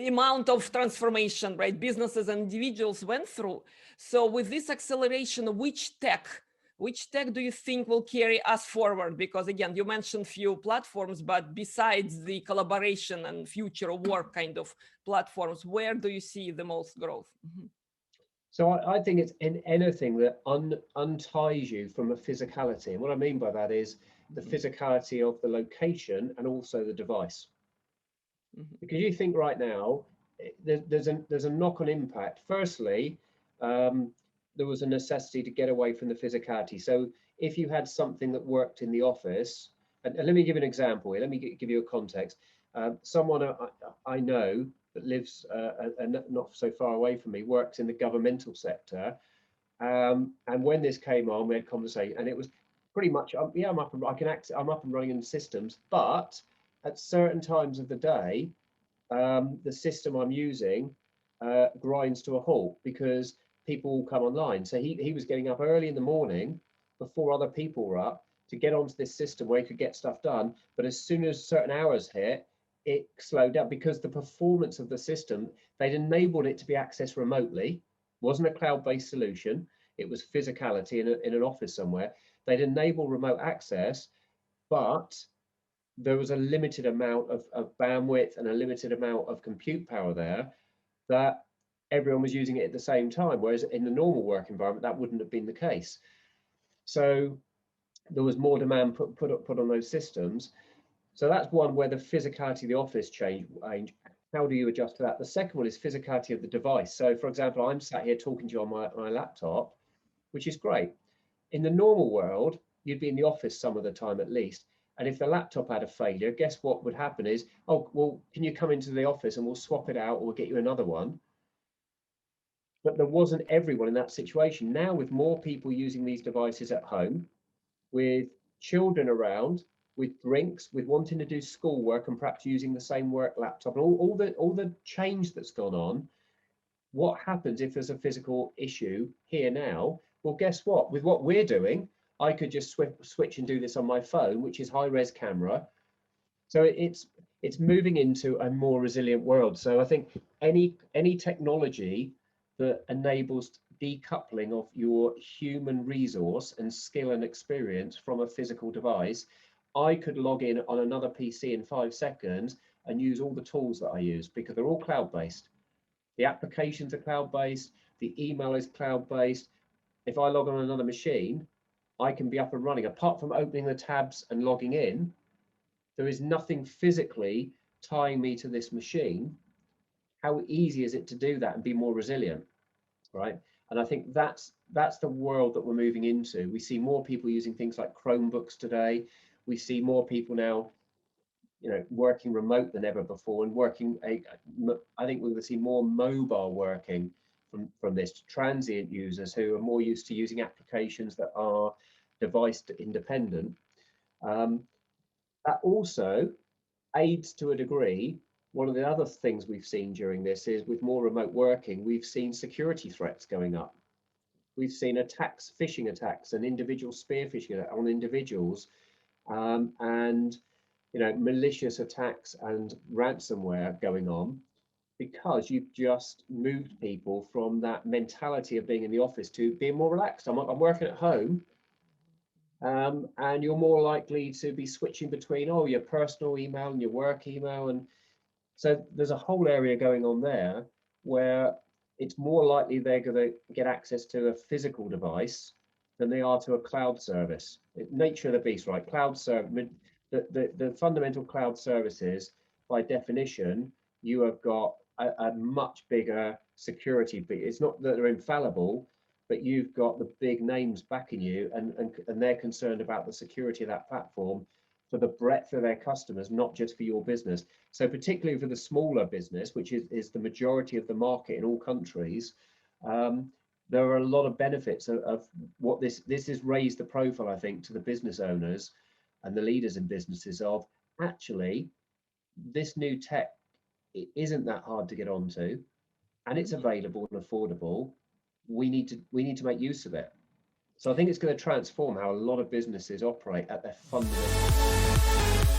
amount of transformation, right, businesses and individuals went through. So with this acceleration, which tech do you think will carry us forward? Because again, you mentioned few platforms, but besides the collaboration and future of work kind of platforms, where do you see the most growth? Mm-hmm. So I think it's in anything that unties you from a physicality. And what I mean by that is the physicality of the location and also the device. Mm-hmm. Because you think right now, there's a knock-on impact. Firstly, there was a necessity to get away from the physicality. So if you had something that worked in the office, and let me give you an example here. Let me give you a context. Someone I know that lives not so far away from me, works in the governmental sector. And when this came on, we had conversation, and it was pretty much, yeah, I'm up and running in systems, but at certain times of the day, the system I'm using grinds to a halt because people will come online. So he was getting up early in the morning before other people were up to get onto this system where he could get stuff done. But as soon as certain hours hit, it slowed down because the performance of the system, they'd enabled it to be accessed remotely. It wasn't a cloud-based solution. It was physicality in an office somewhere. They'd enable remote access, but there was a limited amount of bandwidth and a limited amount of compute power there that everyone was using it at the same time. Whereas in the normal work environment, that wouldn't have been the case. So there was more demand put on those systems. So that's one where the physicality of the office changed. How do you adjust to that? The second one is physicality of the device. So for example, I'm sat here talking to you on my laptop, which is great. In the normal world, you'd be in the office some of the time at least. And if the laptop had a failure, guess what would happen is, oh, well, can you come into the office and we'll swap it out or we'll get you another one? But there wasn't everyone in that situation. Now with more people using these devices at home, with children around, with drinks, with wanting to do schoolwork and perhaps using the same work laptop, and all the change that's gone on, what happens if there's a physical issue here now? Well, guess what? With what we're doing, I could just switch and do this on my phone, which is high-res camera. So it's moving into a more resilient world. So I think any technology that enables decoupling of your human resource and skill and experience from a physical device, I could log in on another PC in 5 seconds and use all the tools that I use because they're all cloud-based. The applications are cloud-based, the email is cloud-based. If I log on another machine, I can be up and running. Apart from opening the tabs and logging in, there is nothing physically tying me to this machine. How easy is it to do that and be more resilient, right? And I think that's the world that we're moving into. We see more people using things like Chromebooks today. We see more people now, working remote than ever before, and I think we're going to see more mobile working from this, transient users who are more used to using applications that are device independent. That also aids to a degree. One of the other things we've seen during this is with more remote working, we've seen security threats going up. We've seen attacks, phishing attacks, and individual spear phishing on individuals, and malicious attacks and ransomware going on, because you've just moved people from that mentality of being in the office to being more relaxed. I'm working at home, and you're more likely to be switching between your personal email and your work email. And so there's a whole area going on there where it's more likely they're going to get access to a physical device than they are to a cloud service. Nature of the beast, right? Cloud service, the fundamental cloud services, by definition, you have got a much bigger security. It's not that they're infallible, but you've got the big names backing you, and they're concerned about the security of that platform for the breadth of their customers, not just for your business. So particularly for the smaller business, which is the majority of the market in all countries, there are a lot of benefits of what this has raised the profile, I think, to the business owners and the leaders in businesses of, actually, this new tech, it isn't that hard to get onto, and it's available and affordable. We need to make use of it. So I think it's going to transform how a lot of businesses operate at their fundamental.